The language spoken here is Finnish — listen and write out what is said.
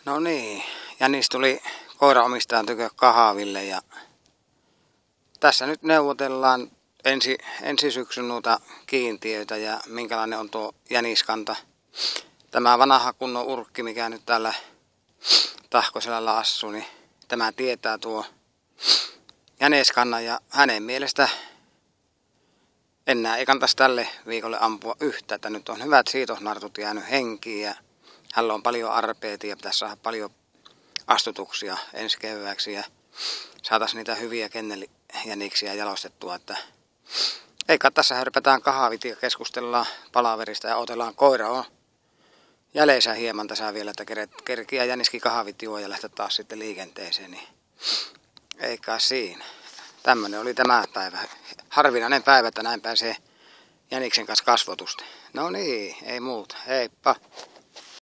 No niin, Jänis tuli koiraomistajan tykö kahville ja tässä nyt neuvotellaan ensi syksyn noita kiintiöitä ja minkälainen on tuo jäniskanta. Tämä vanha kunnon urkki, mikä nyt täällä Tahkoselällä asuu, niin tämä tietää tuo jäniskannan ja hänen mielestä enää ei kantaisi tälle viikolle ampua yhtä, että nyt on hyvät siitosnartut jäänyt henkiin ja hänellä on paljon arpeita ja pitäisi saada paljon astutuksia ensi kevääksi ja saataisiin niitä hyviä kennelijäniksiä jalostettua, että eikä tässä hörpätään kahvit ja keskustellaan palaverista ja otellaan koira on jäljessä hieman tässä vielä, että kerkiä jäniskin kahvit juo ja lähteä taas sitten liikenteeseen, niin eikä siinä. Tämmönen oli tämä päivä. Harvinainen päivä, että näin pääsee jäniksen kanssa kasvotusta. No niin, ei muuta. Heippa.